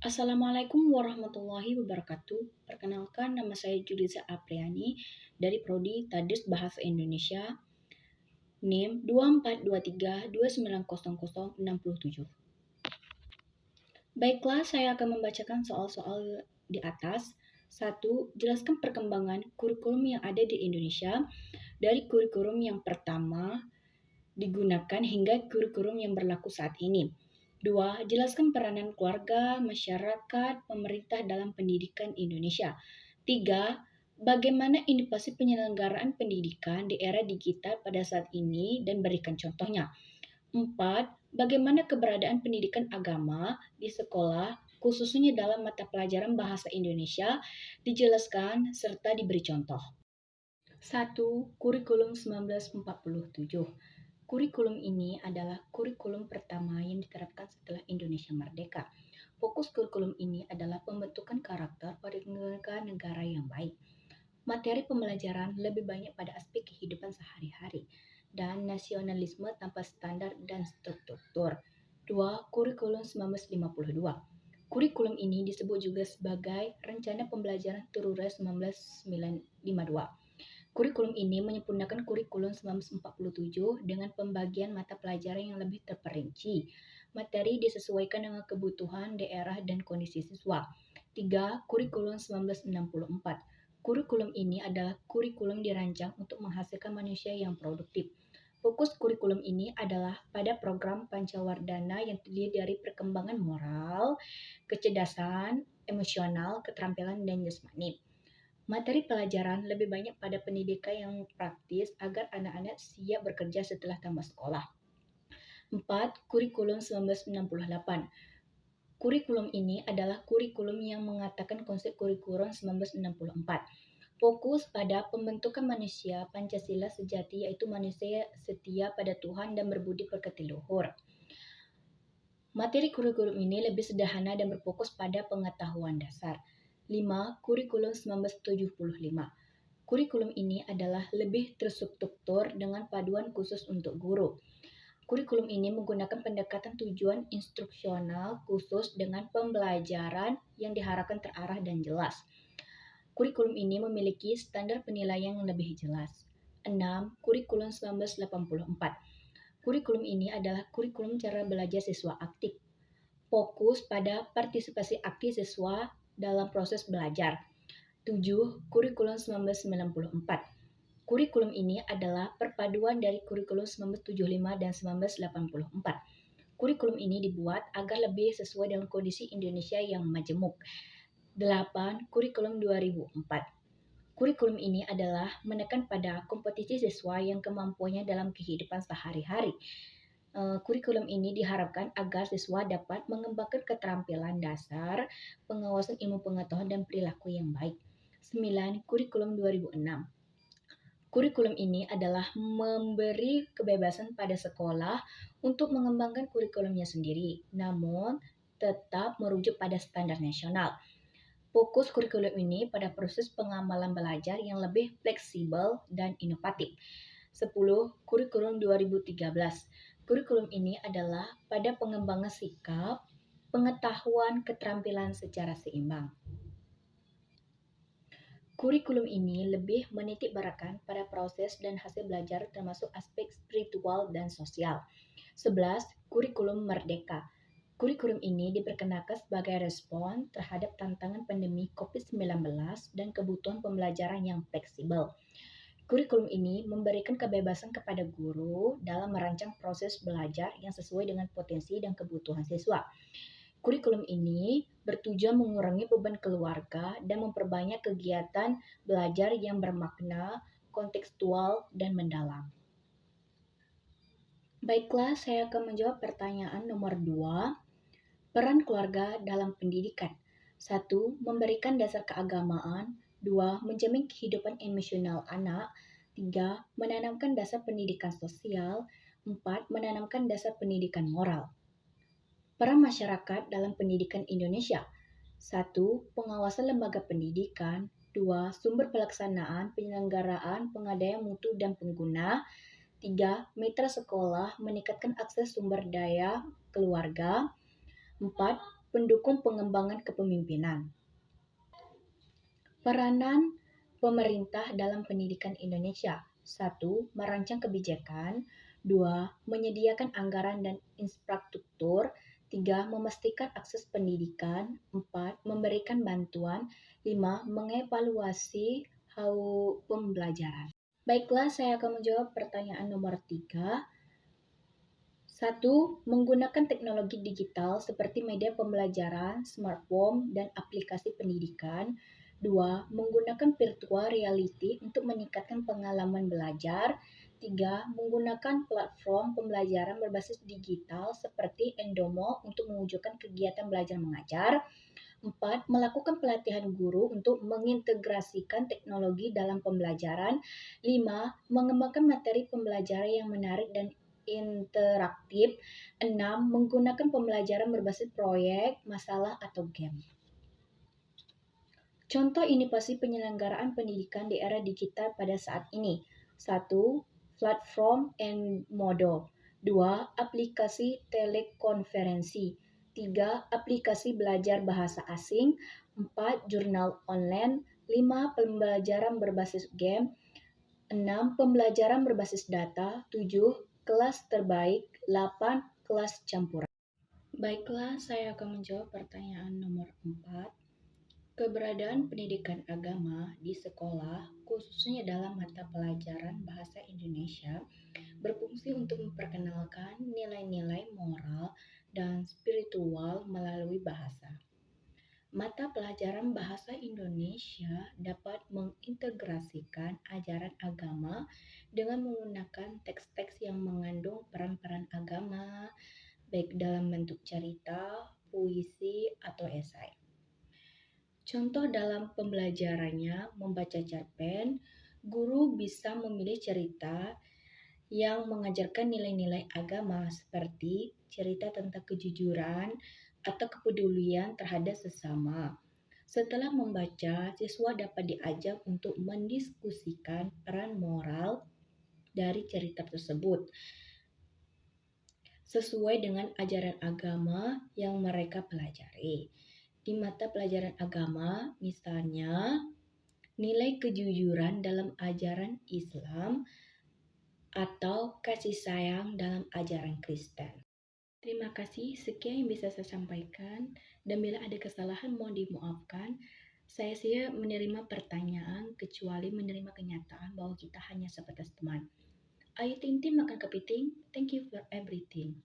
Assalamualaikum warahmatullahi wabarakatuh. Perkenalkan, nama saya Juliza Apriani dari Prodi Tadris Bahasa Indonesia, NIM 2423290067. Baiklah, saya akan membacakan soal-soal di atas. 1. Jelaskan perkembangan kurikulum yang ada di Indonesia dari kurikulum yang pertama digunakan hingga kurikulum yang berlaku saat ini. 2. Jelaskan peranan keluarga, masyarakat, pemerintah dalam pendidikan Indonesia. 3. Bagaimana inovasi penyelenggaraan pendidikan di era digital pada saat ini dan berikan contohnya. 4. Bagaimana keberadaan pendidikan agama di sekolah, khususnya dalam mata pelajaran bahasa Indonesia, dijelaskan serta diberi contoh. 1. Kurikulum 1947. Kurikulum ini adalah kurikulum pertama yang diterapkan setelah Indonesia merdeka. Fokus kurikulum ini adalah pembentukan karakter warga negara yang baik. Materi pembelajaran lebih banyak pada aspek kehidupan sehari-hari dan nasionalisme tanpa standar dan struktur. 2. Kurikulum 1952. Kurikulum ini disebut juga sebagai Rencana Pembelajaran Terurai 1952. Kurikulum ini menyempurnakan kurikulum 1947 dengan pembagian mata pelajaran yang lebih terperinci. Materi disesuaikan dengan kebutuhan daerah dan kondisi siswa. 3. Kurikulum 1964. Kurikulum ini adalah kurikulum dirancang untuk menghasilkan manusia yang produktif. Fokus kurikulum ini adalah pada program Pancawardana yang terdiri dari perkembangan moral, kecerdasan, emosional, keterampilan, dan jasmani. Materi pelajaran lebih banyak pada pendidikan yang praktis agar anak-anak siap bekerja setelah tamat sekolah. 4. Kurikulum 1968. Kurikulum ini adalah kurikulum yang mengatakan konsep kurikulum 1964. Fokus pada pembentukan manusia Pancasila sejati, yaitu manusia setia pada Tuhan dan berbudi pekerti luhur. Materi kurikulum ini lebih sederhana dan berfokus pada pengetahuan dasar. 5. Kurikulum 1975. Kurikulum ini adalah lebih terstruktur dengan paduan khusus untuk guru. Kurikulum ini menggunakan pendekatan tujuan instruksional khusus dengan pembelajaran yang diharapkan terarah dan jelas. Kurikulum ini memiliki standar penilaian yang lebih jelas. 6. Kurikulum 1984. Kurikulum ini adalah kurikulum cara belajar siswa aktif. Fokus pada partisipasi aktif siswa dalam proses belajar. 7. Kurikulum 1994. Kurikulum ini adalah perpaduan dari kurikulum 1975 dan 1984. Kurikulum ini dibuat agar lebih sesuai dengan kondisi Indonesia yang majemuk. 8. Kurikulum 2004. Kurikulum ini adalah menekan pada kompetisi siswa yang kemampuannya dalam kehidupan sehari-hari. Kurikulum ini diharapkan agar siswa dapat mengembangkan keterampilan dasar, pengawasan ilmu pengetahuan, dan perilaku yang baik. 9. Kurikulum 2006. Kurikulum ini adalah memberi kebebasan pada sekolah untuk mengembangkan kurikulumnya sendiri, namun tetap merujuk pada standar nasional. Fokus kurikulum ini pada proses pengamalan belajar yang lebih fleksibel dan inovatif. 10. Kurikulum 2013. Kurikulum ini adalah pada pengembangan sikap, pengetahuan, keterampilan secara seimbang. Kurikulum ini lebih menitik beratkan pada proses dan hasil belajar termasuk aspek spiritual dan sosial. 11. Kurikulum Merdeka. Kurikulum ini diperkenalkan sebagai respon terhadap tantangan pandemi COVID-19 dan kebutuhan pembelajaran yang fleksibel. Kurikulum ini memberikan kebebasan kepada guru dalam merancang proses belajar yang sesuai dengan potensi dan kebutuhan siswa. Kurikulum ini bertujuan mengurangi beban keluarga dan memperbanyak kegiatan belajar yang bermakna, kontekstual, dan mendalam. Baiklah, saya akan menjawab pertanyaan nomor 2. Peran keluarga dalam pendidikan. 1. Memberikan dasar keagamaan. 2. Menjamin kehidupan emosional anak. 3. Menanamkan dasar pendidikan sosial. 4. Menanamkan dasar pendidikan moral. Peran masyarakat dalam pendidikan Indonesia. 1. Pengawasan lembaga pendidikan. 2. Sumber pelaksanaan, penyelenggaraan, pengadaan mutu dan pengguna. 3. Mitra sekolah meningkatkan akses sumber daya keluarga. 4. pendukung pengembangan kepemimpinan. Peranan pemerintah dalam pendidikan Indonesia. 1. Merancang kebijakan. 2. Menyediakan anggaran dan infrastruktur. 3. Memastikan akses pendidikan. 4. Memberikan bantuan. 5. Mengevaluasi pembelajaran. Baiklah, saya akan menjawab pertanyaan nomor 3. 1. Menggunakan teknologi digital seperti media pembelajaran, smartphone, dan aplikasi pendidikan. 2. Menggunakan virtual reality untuk meningkatkan pengalaman belajar. 3. Menggunakan platform pembelajaran berbasis digital seperti Endomo untuk mewujudkan kegiatan belajar mengajar. 4. Melakukan pelatihan guru untuk mengintegrasikan teknologi dalam pembelajaran. 5. Mengembangkan materi pembelajaran yang menarik dan interaktif. 6. Menggunakan pembelajaran berbasis proyek, masalah, atau game. Contoh inovasi penyelenggaraan pendidikan di era digital pada saat ini. 1. Platform Enmodo. 2. Aplikasi telekonferensi. 3. Aplikasi belajar bahasa asing. 4. Jurnal online. 5. Pembelajaran berbasis game. 6. Pembelajaran berbasis data. 7. Kelas terbaik. 8. Kelas campuran. Baiklah, saya akan menjawab pertanyaan nomor 4. Keberadaan pendidikan agama di sekolah, khususnya dalam mata pelajaran bahasa Indonesia, berfungsi untuk memperkenalkan nilai-nilai moral dan spiritual melalui bahasa. Mata pelajaran bahasa Indonesia dapat mengintegrasikan ajaran agama dengan menggunakan teks-teks yang mengandung peran-peran agama, baik dalam bentuk cerita, puisi, atau esai. Contoh dalam pembelajarannya membaca cerpen, guru bisa memilih cerita yang mengajarkan nilai-nilai agama seperti cerita tentang kejujuran atau kepedulian terhadap sesama. Setelah membaca, siswa dapat diajak untuk mendiskusikan peran moral dari cerita tersebut sesuai dengan ajaran agama yang mereka pelajari. Di mata pelajaran agama, misalnya nilai kejujuran dalam ajaran Islam atau kasih sayang dalam ajaran Kristen. Terima kasih, sekian yang bisa saya sampaikan, dan bila ada kesalahan mohon dimaafkan. Saya siap menerima pertanyaan kecuali menerima kenyataan bahwa kita hanya sebatas teman. Ayo tim-tim makan kepiting, thank you for everything.